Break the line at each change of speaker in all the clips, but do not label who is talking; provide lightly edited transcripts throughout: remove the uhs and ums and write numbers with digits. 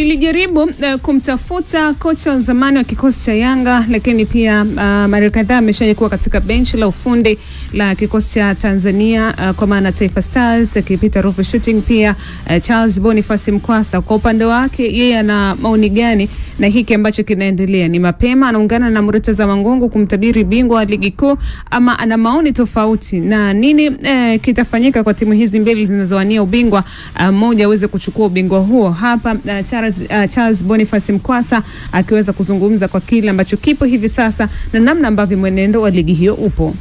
Nilijaribu kumtafuta kocha wa zamani wa kikosi cha Yanga, lakini pia mara kadhaa ameshakuwa katika benchi la ufundi la kikosi cha Tanzania kwa maana Taifa Stars, akipita Ruvu Shooting, pia Charles Boniface Mkwasa. Kwa upande wake yeye ana maoni gani na hiki ambacho kinaendelea? Ni mapema anaungana na Murtaza Mangungu kumtabiri bingwa wa ligi kuu, ama ana maoni tofauti? Na nini kitafanyika kwa timu hizi mbili zinazowania ubingwa, mmoja aweze kuchukua ubingwa huo? Hapa Charles Boniface Mkwasa akiweza kuzungumza kwa kile ambacho kipo hivi sasa na namna ambavyo mwenendo wa ligi hiyo upo.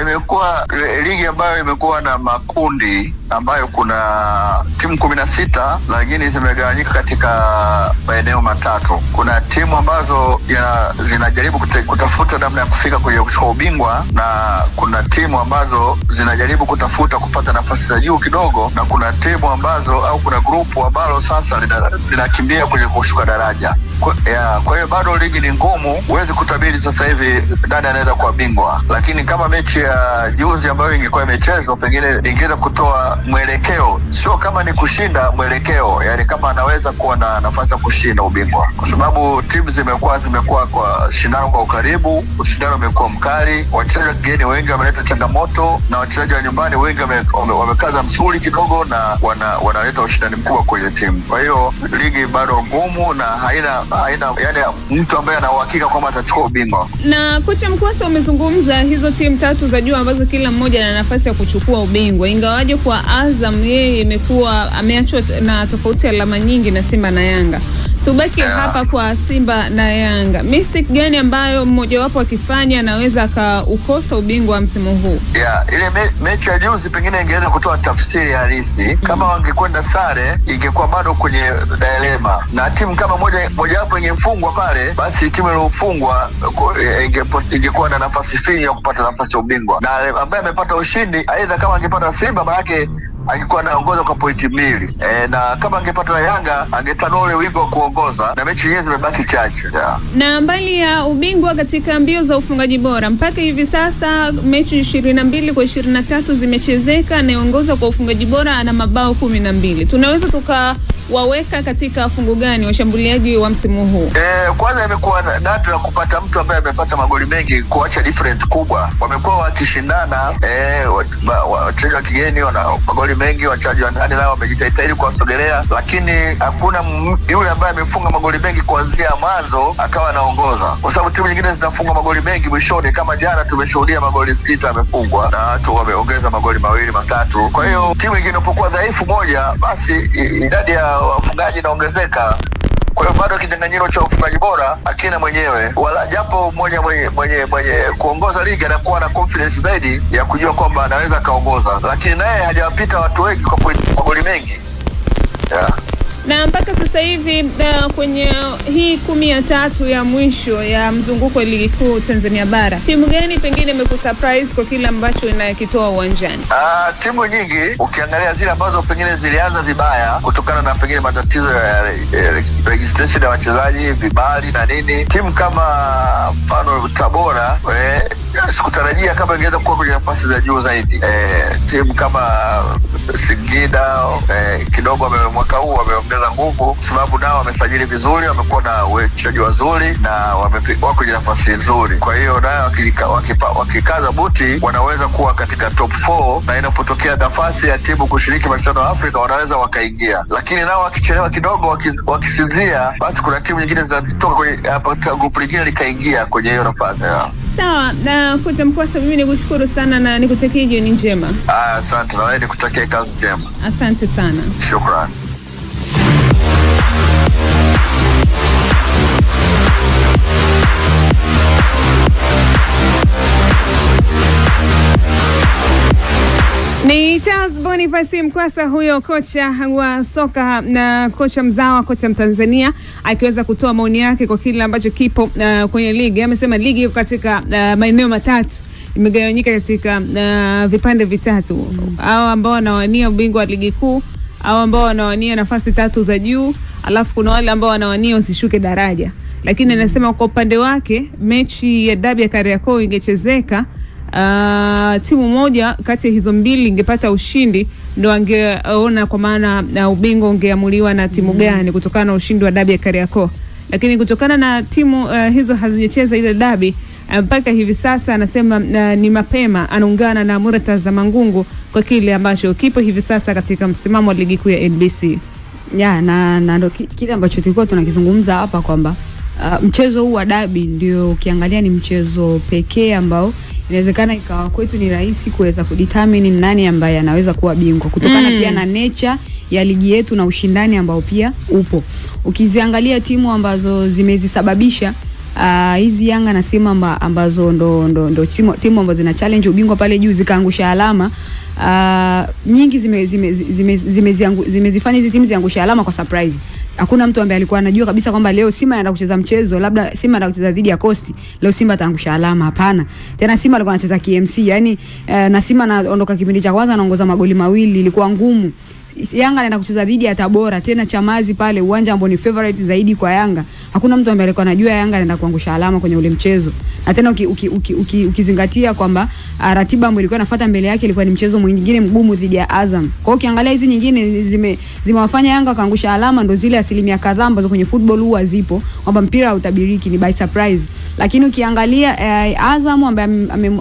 Imekuwa ligi ambayo imekuwa na makundi ambayo kuna timu 16, lakini zimegawanyika katika maeneo matatu. Kuna timu ambazo zinajaribu kutafuta namna ya kufika kwenye kuchukua ubingwa, na kuna timu ambazo zinajaribu kutafuta kupata nafasi za juu kidogo, na kuna timu ambazo au kuna grupu ambalo sasa linakimbia kwenye kushuka daraja. Kwa hiyo bado ligi ni ngumu, huwezi kutabiri sasa hivi nani anaweza kuwa bingwa, lakini kama mechi ya juzi ambayo ingekuwa imechezwa, pengine ingeweza kutoa mwelekeo, sio kama ni kushinda, mwelekeo, yani kama anaweza kuwa na nafasi ya kushinda ubingwa, kwa sababu timu zimekuwa kwa shindano kwa ukaribu, ushindano umekuwa mkali, wachezaji wa kigeni wengi wameleta changamoto, na wachezaji wa nyumbani wengi wamekaza msuli kidogo, na wanaleta ushindani mkubwa kwenye timu. Kwa hiyo ligi bado ngumu na haina yani mtu ambaye ana uhakika kwamba atachukua ubingwa.
Na kocha Mkwasa umezungumza hizo timu tatu za juu ambazo kila mmoja ana nafasi ya kuchukua ubingwa, ingawaje kwa Azam yeye imekuwa ameachwa na tofauti alama nyingi na Simba na Yanga. Tubaki hapa kwa Simba na Yanga. Mistake gani ambayo mmoja wapo akifanya anaweza akaukosa ubingwa msimu huu?
Ile mechi ya juzi pengine ingeweza kutoa tafsiri halisi. Kama wangekwenda sare ingekuwa bado kwenye dilema, na timu kama moja hapo ingefungwa pale, basi timu iliyofungwa ingekuwa na nafasi finyu ya kupata nafasi ya ubingwa, na ambaye amepata ushindi aidha kama angepata Simba maana angekuwa anaongoza kwa pointi 2, na kama angepata Yanga angetanua ule wigo wa kuongoza, na mechi hizi zimebaki chache.
Na mbali ya ubingwa katika mbio za ufungaji bora, mpaka hivi sasa mechi 22 kwa 23 zimechezeka, na anaongoza kwa ufungaji bora ana mabao 12. Tunaweza tukawaweka katika fungu gani washambuliaji wa msimu huu?
Kwanza imekuwa nadra kupata mtu ambaye amepata magoli mengi kuacha difference kubwa. Wamekuwa wakishindana, wachezaji wa kigeni wana magoli mengi, wachezaji wa ndani nao wamejitahidi kuwasogelea, lakini hakuna yule ambaye amefunga magoli mengi kuanzia mwanzo akawa anaongoza, kwa sababu timu nyingine zinafunga magoli mengi mwishoni. Kama jana tumeshuhudia magoli 6 amefungwa na watu wameongeza magoli 2 matatu. Kwa hiyo timu nyingine inapokuwa dhaifu moja, basi idadi ya wafungaji inaongezeka. Kwa hiyo bado kinyang'anyiro cha ufungaji bora akina mwenyewe, wala japo mmoja mwenye kuongoza ligi anakuwa na confidence zaidi ya kujua kwamba anaweza kaongoza, lakini naye hajawapita watu wengi kwa magoli mengi.
Na mpaka sasa hivi kwenye hii 13 ya mwisho ya mzunguko wa ligi kuu Tanzania bara, timu gani pengine imekusurprise kwa kile ambacho inakitoa uwanjani?
Timu nyingi ukiangalia zile ambazo pengine zilianza vibaya kutokana na pengine matatizo ya registration ya wachezaji, vibali na nini, timu kama mfano Tabora sikutarajia kama ingeweza kuwa kwenye nafasi za juu zaidi. Timu kama Singida kidogo mwaka huu wameongeza nguvu, sababu nao wamesajili vizuri, wamekuwa na wachezaji wazuri na wako kwenye nafasi nzuri. Kwa hiyo nao wakikaza buti wanaweza kuwa katika top 4, na inapotokea nafasi ya timu kushiriki mashindano ya Afrika wanaweza wakaingia, lakini nao wakichelewa kidogo, wakisinzia, basi kuna timu nyingine zinatoka kwenye grupu lingine likaingia kwenye hiyo nafasi.
Sawa, na kocha Mkwasa, mimi nikushukuru sana na nikutakie jioni njema.
Asante, na wewe nikutakie kazi njema.
Asante sana.
Shukrani.
Ni Charles Boniface Mkwasa huyo, kocha wa soka na kocha mzawa, kocha Mtanzania, akiweza kutoa maoni yake kwa kile ambacho kipo kwenye ligi. Amesema ligi iko katika maeneo matatu, imegawanyika katika vipande vitatu. Hao ambao wanawania ubingwa wa ligi kuu, hao ambao wanawania nafasi 3 za juu, alafu kuna wale ambao wanawania usishuke daraja. Lakini anasema kwa upande wake mechi ya dabi ya Kariakoo ingechezeka, timu moja kati ya hizo mbili ingepata ushindi, ndo angeona kwa maana ubingwa ungeamuliwa na timu gani kutokana na ushindi wa dabi ya Kariakoo. Lakini kutokana na timu hizo hazijacheza ile dabi mpaka hivi sasa, anasema ni mapema, anaungana na Murtaza Mangungu kwa kile ambacho kipo hivi sasa katika msimamo wa ligi kuu ya NBC.
Ya na ndo kile ambacho tulikuwa tunakizungumza hapa kwamba mchezo huu wa dabi ndio ukiangalia ni mchezo pekee ambao inawezekana ikawa kwetu ni rahisi kuweza kudetermine nani ambaye anaweza kuwa bingwa kutokana pia na nature ya ligi yetu na ushindani ambao pia upo. Ukiziangalia timu ambazo zimezisababisha hizi Yanga na Simba ambazo ndo timu ambazo zina challenge ubingwa pale juu zikaangusha alama, nyingi zimezifanya hizi timu ziangusha alama kwa surprise. Hakuna mtu ambaye alikuwa anajua kabisa kwamba leo Simba anaenda kucheza mchezo, labda Simba anaenda kucheza dhidi ya Coast, leo Simba ataangusha alama. Hapana. Tena Simba alikuwa anacheza KMC, yani na Simba anaondoka kipindi cha kwanza anaongoza magoli mawili, ilikuwa ngumu. Yanga anaenda kucheza dhidi ya Tabora, tena Chamazi pale, uwanja ambao ni favorite zaidi kwa Yanga. Hakuna mtu ambaye alikuwa anajua Yanga anaenda kuangusha alama kwenye ule mchezo. Na tena ukizingatia kwamba ratiba ambayo ilikuwa inafuata mbele yake ilikuwa ni mchezo mwingine mgumu dhidi ya Azam. Kwa hiyo ukiangalia hizi nyingine zimewafanya Yanga kaangusha alama, ndo zile asilimia kadhaa ambazo kwenye football huwa zipo kwamba mpira hautabiriki, ni by surprise. Lakini ukiangalia Azam ambaye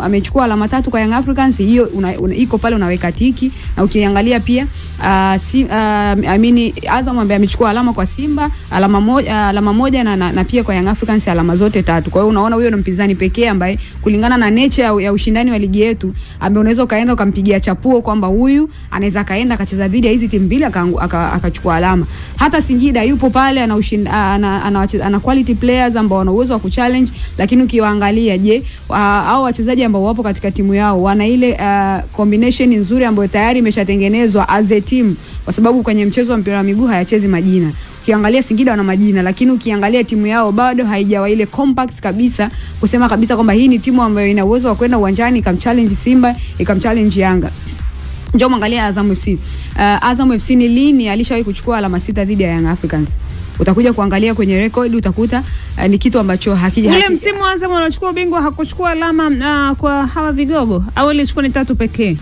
amechukua alama 3 kwa Young Africans, hiyo iko pale unaweka tiki. Na ukiangalia pia Azam ambaye amechukua alama kwa Simba alama moja na pia kwa Young Africans alama zote 3. Kwa hiyo unaona huyo ni mpinzani pekee ambaye kulingana na nature ya ushindani wa ligi yetu ambaye unaweza kaenda ukampigia chapuo kwamba huyu anaweza kaenda akacheza dhidi ya hizi timu mbili akachukua alama. Hata Singida yupo pale ana quality players ambao wana uwezo wa kuchallenge, lakini ukiwaangalia hao wachezaji ambao wapo katika timu yao wana ile combination nzuri ambayo tayari imeshatengenezwa as a team, kwa sababu kwenye mchezo wa mpira wa miguu hayachezi majina. Ukiangalia Singida wana majina, lakini ukiangalia timu yao bado haijawa ile compact kabisa kusema kabisa kwamba hii ni timu ambayo ina uwezo wa kwenda uwanjani ikamchallenge Simba, ikamchallenge Yanga. Njoo mwangalia Azam FC. Azam FC ni lini alishawahi kuchukua alama 6 dhidi ya Young Africans? Utakuja kuangalia kwenye record utakuta ni kitu ambacho
ule msimu Azam anachukua ubingwa hakuchukua alama kwa hawa vigogo, au alichukua ni 3 pekee.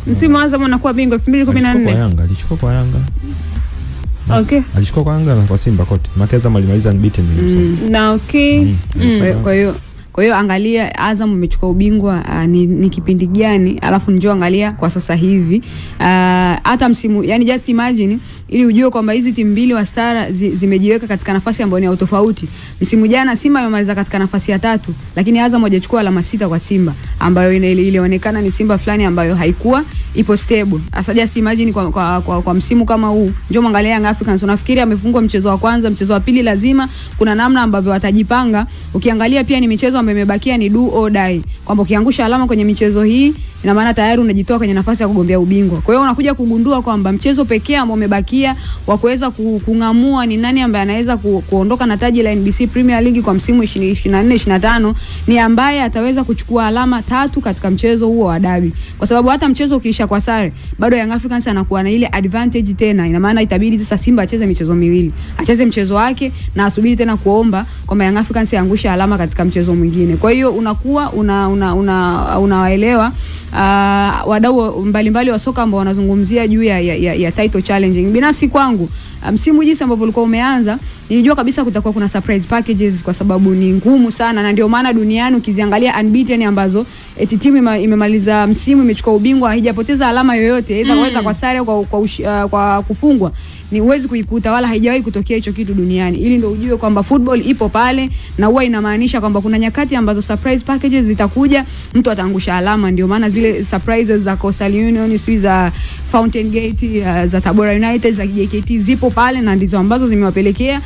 Msimu Azam anakuwa bingwa 2014.
Alichukua kwa Yanga.
Okay.
Alichukua kwa Yanga na kwa Simba kote. Makeza malimaliza unbeaten nilimsema.
Na okay.
Kwa hiyo angalia Azam amechukua ubingwa ni kipindi gani, alafu njoo angalia kwa sasa hivi. Hata msimu, yani just imagine ili ujue kwamba hizi timu mbili wa Stara zimejiweka katika nafasi ambayo ni ya tofauti. Msimu jana Simba amemaliza katika nafasi ya 3, lakini Azam hajachukua alama 6 kwa Simba, ambayo ilionekana ni Simba fulani ambayo haikuwa ipo stable. Asa just imagine kwa msimu kama huu, njoo angalia Young Africans, unafikiri amefungwa mchezo wa kwanza, mchezo wa pili lazima kuna namna ambavyo watajipanga. Ukiangalia pia ni michezo ambayo imebakia ni do or die, kwamba ukiangusha alama kwenye michezo hii ina maana tayari unajitoa kwenye nafasi ya kugombea ubingwa. Kwa hiyo unakuja kugundua kwamba mchezo pekee ambao umebakia wa kuweza kungamua ni nani ambaye anaweza kuondoka na taji la NBC Premier League kwa msimu 2024-25 ni ambaye ataweza kuchukua alama 3 katika mchezo huo wa dabi. Kwa sababu hata mchezo ukiisha kwa sare, bado Young Africans anakuwa na ile advantage tena. Ina maana itabidi sasa Simba acheze michezo miwili. Acheze mchezo wake na asubiri tena kuomba kwamba Young Africans yaangushe alama katika mchezo mwingine. Kwa hiyo unakuwa unawaelewa wadau mbalimbali wa soka ambao wanazungumzia juu ya title challenging. Binafsi kwangu msimu jinsi ambavyo ulikuwa umeanza, nilijua kabisa kutakuwa kuna surprise packages kwa sababu ni ngumu sana, na ndio maana duniani ukiziangalia unbeaten ambazo eti timu imemaliza msimu imechukua ubingwa haijapoteza alama yoyote, aidha kwa sare au kwa kufungwa, ni huwezi kuikuta wala haijawahi kutokea hicho kitu duniani. Ili ndio ujue kwamba football ipo pale, na huwa inamaanisha kwamba kuna nyakati ambazo surprise packages zitakuja, mtu ataangusha alama. Ndio maana zile surprises za Coastal Union, za Fountain Gate, za Tabora United, za JKT zipo pale, na ndizo ambazo zimepelekea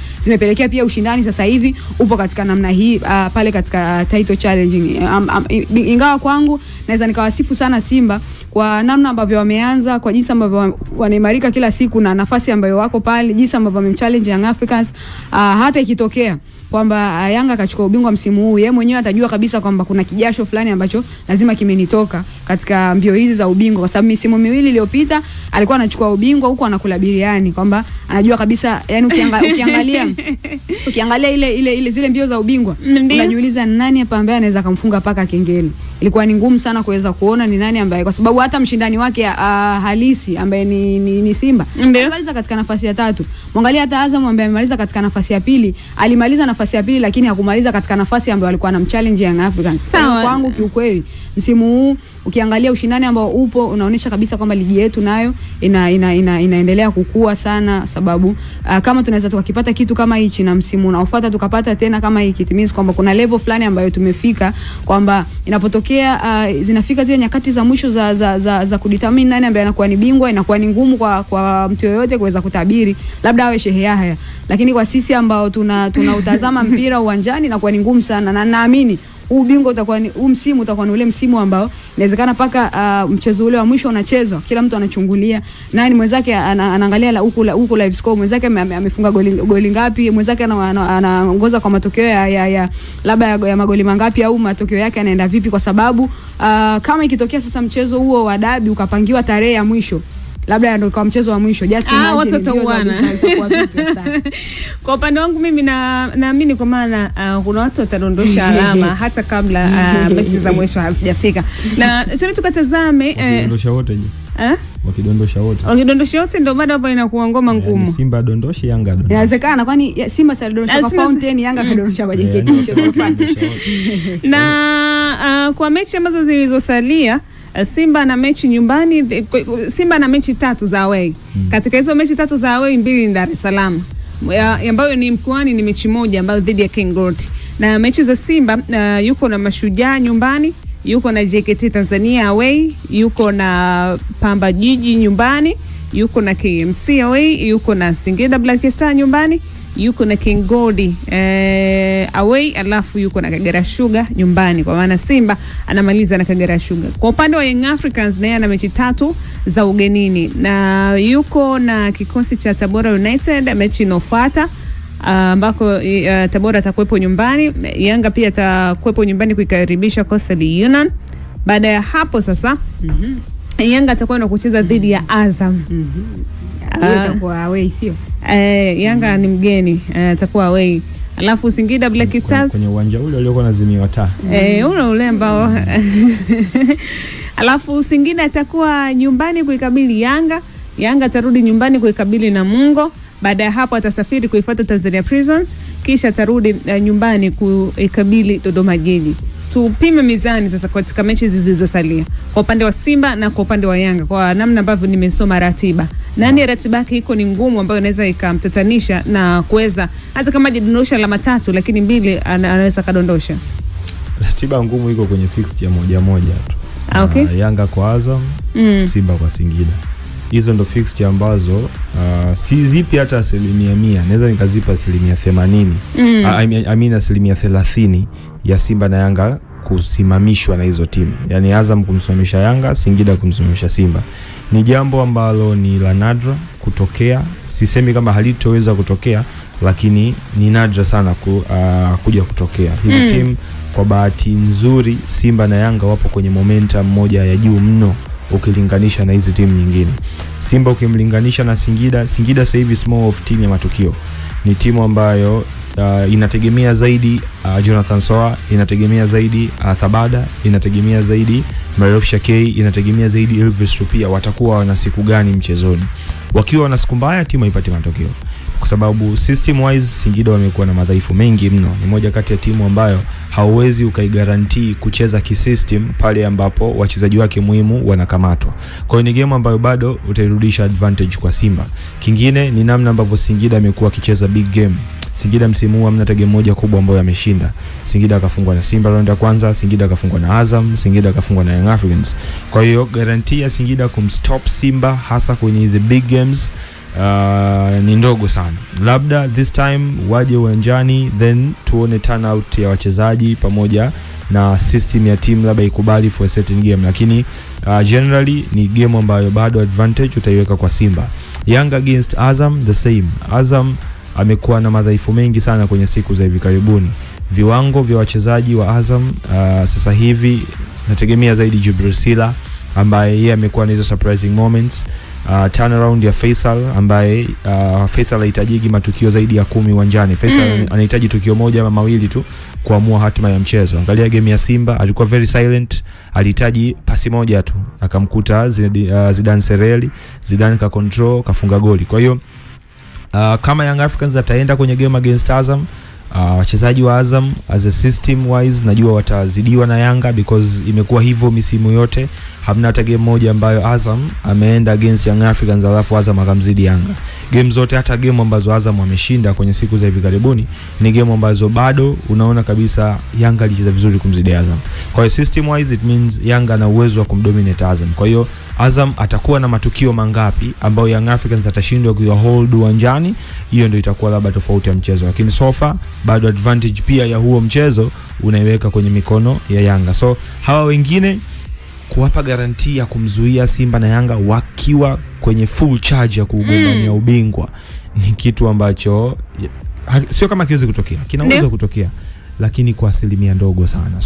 pia ushindani sasa hivi upo katika namna hii pale katika title challenging. Ingawa kwangu naweza nikawasifu sana Simba kwa namna ambavyo wameanza, kwa jinsi ambavyo wanaimarika kila siku na nafasi ambayo wako pale, jinsi ambavyo wamemchallenge Young Africans. Hata ikitokea kwamba Yanga akachukua ubingwa msimu huu, yeye mwenyewe atajua kabisa kwamba kuna kijasho fulani ambacho lazima kimenitoka katika mbio hizi za ubingwa, kwa sababu misimu miwili iliyopita alikuwa anachukua ubingwa huko anakula biriani, kwamba anajua kabisa, yani ukiangalia ile zile mbio za ubingwa, unajiuliza nani hapa ambaye anaweza kumfunga paka kengele. Ilikuwa ni ngumu sana kuweza kuona ni nani ambaye, kwa sababu hata mshindani wake halisi ambaye ni Simba alimaliza katika nafasi ya 3. Mwangalia hata Azam ambaye amemaliza katika nafasi ya 2, alimaliza nafasi ya 2 lakini hakumaliza katika nafasi ambayo alikuwa na challenge Young Africans. Sawa, kwangu kiukweli msimu huu ukiangalia ushindani ambao upo unaonyesha kabisa kwamba ligi yetu nayo inaendelea kukua sana, sababu kama tunaweza tukakipata kitu kama hichi na msimu unaofuata tukapata tena kama hiki, it means kwamba kuna level fulani ambayo tumefika, kwamba inapotokea zinafika zile nyakati za mwisho za kudetermine nani ambaye anakuwa ni bingwa, inakuwa ni ngumu kwa mtu yoyote kuweza kutabiri, labda awe Shehe Yahya, lakini kwa sisi ambao tunautazama mpira uwanjani inakuwa ni ngumu sana, na naamini ubingwa utakuwa ni msimu utakuwa ni ule msimu ambao inawezekana paka mchezo ule wa mwisho unachezwa, kila mtu anachungulia nani mwenzake, anaangalia huko live score, mwenzake amefunga goli ngapi, mwenzake anaongoza kwa matokeo ya labda ya magoli mangapi, au matokeo yake yanaenda vipi, kwa sababu kama ikitokea sasa mchezo huo wa dabi ukapangiwa tarehe ya mwisho, labda ndio kwa mchezo wa mwisho, just
watu watauana. Kwa upande wangu mimi naamini kwa maana kuna watu watadondosha alama hata kabla mechi za mwisho hazijafika. Na sio tukatazame
wakidondosha wote
wakidondosha wote ndio baada hapo inakuwa ngoma ngumu.
Yani Simba dondoshi, Yanga dondoshi.
Inawezekana kwani Simba sadondosha kwa Fountain, Yanga kadondosha kwa JKT.
Na kwa mechi ambazo zilizosalia Simba na mechi nyumbani, Simba na mechi 3 za away. Katika hizo mechi 3 za away 2 ni Dar es Salaam, ambayo ni mkoani, ni mechi moja ambayo dhidi ya King Gold. Na mechi za Simba yuko na Mashujaa nyumbani, yuko na JKT Tanzania away, yuko na Pamba Jiji nyumbani, yuko na KMC away, yuko na Singida Black Star nyumbani, yuko na King Gold away, alafu yuko na Kagera Sugar nyumbani, kwa maana Simba anamaliza na Kagera Sugar. Kwa upande wa Young Africans naye ana mechi 3 za ugenini, na yuko na kikosi cha Tabora United mechi inofuata, ambako Tabora atakuwepo nyumbani, Yanga pia atakuwepo nyumbani kuikaribisha Coastal Union. Baada ya hapo sasa Yanga atakuwa na kucheza dhidi ya Azam.
Itakuwa away sio?
Yanga ni mgeni, atakuwa away. Alafu Singida Black Stars
kwenye uwanja ule uliokuwa na zimiwa taa.
Ule ambao alafu Singida atakuwa nyumbani kuikabili Yanga. Yanga atarudi nyumbani kuikabili Namungo. Baada ya hapo atasafiri kuifuata Tanzania Prisons, kisha atarudi nyumbani kuikabili Dodoma Jiji. Tupime mizani sasa katika mechi zilizosalia kwa upande wa Simba na kwa upande wa Yanga, kwa namna ambavyo nimesoma ratiba. Nani ratiba yake iko ni ngumu, ambayo inaweza ikamtatanisha na kuweza hata kama jidondosha alama 3 lakini 2 anaweza kadondosha.
Ratiba ngumu iko kwenye fixture moja tu.
Okay.
Yanga kwa Azam, Simba kwa Singida. Hizo ndo fixture ambazo si zipi hata 100%, naweza nikazipa 80%. I mean 30% ya Simba na Yanga kusimamishwa na hizo timu. Yani Azam kumsimamisha Yanga, Singida kumsimamisha Simba. Ni jambo ambalo ni la nadra kutokea. Sisemi kama halitoweza kutokea, lakini ni nadra sana kuja kutokea. Hizo timu kwa bahati nzuri Simba na Yanga wapo kwenye momentum moja ya juu mno ukilinganisha na hizi timu nyingine. Simba ukimlinganisha na Singida sasa hivi small of team ya matukio. Ni timu ambayo inategemea zaidi Jonathan Soa, inategemea zaidi Thabada, inategemea zaidi Marof Shakei, inategemea zaidi Elvis Rupia. Watakuwa wana siku gani mchezoni? Wakiwa wana siku mbaya timu haipati matokeo, kwa sababu system wise Singida wamekuwa na madhaifu mengi mno. Ni moja kati ya timu ambayo hauwezi ukaigarantii kucheza kisystem pale ambapo wachezaji wake muhimu wanakamatwa. Kwa hiyo ni game ambayo bado utairudisha advantage kwa Simba. Kingine ni namna ambavyo Singida amekuwa akicheza big game. Singida msimu huu hamna game moja kubwa ambayo ameshinda. Singida akafungwa na Simba round ya kwanza, Singida akafungwa na Azam, Singida akafungwa na Young Africans. Kwa hiyo guarantee ya Singida kumstop Simba hasa kwenye hizo big games ni ndogo sana. Labda this time waje uwanjani, then tuone turnout ya wachezaji pamoja na system ya team labda ikubali for a certain game, lakini generally ni game ambayo bado advantage utaiweka kwa Simba. Young against Azam the same. Azam amekuwa na madhaifu mengi sana kwenye siku za hivi karibuni. Viwango vya wachezaji wa Azam sasa hivi nategemea zaidi Jibril Sila, ambaye yeye amekuwa na hizo surprising moments. Turnaround ya Faisal ambaye Faisal hahitajiki matukio zaidi ya 10 uwanjani. Faisal anahitaji tukio moja ama mawili tu kuamua hatima ya mchezo. Angalia game ya Simba, alikuwa very silent, alihitaji pasi moja tu akamkuta Zidane Sereli, Zidane ka control, kafunga goli. Kwa hiyo kama Young Africans ataenda kwenye game against Azam, wachezaji wa Azam as a system wise najua watazidiwa na Yanga, because imekuwa hivyo misimu yote. Hamna hata game moja ambayo Azam ameenda against Young Africans alafu Azam akamzidi Yanga. Game zote, hata game ambazo Azam wameshinda kwenye siku za hivi karibuni, ni game ambazo bado unaona kabisa Yanga alicheza vizuri kumzidi Azam. Kwa hiyo system wise it means Yanga ana uwezo wa kumdominate Azam. Kwa hiyo Azam atakuwa na matukio mangapi ambayo Young Africans atashindwa kuya hold uwanjani, hiyo ndio itakuwa labda tofauti ya mchezo. Lakini so far bado advantage pia ya huo mchezo unaiweka kwenye mikono ya Yanga. So hawa wengine kuwapa garantia ya kumzuia Simba na Yanga wakiwa kwenye full charge ya kugombania ubingwa ni kitu ambacho sio kama kiwezi kutokea, kinaweza kutokea, lakini kwa asilimia ndogo sana.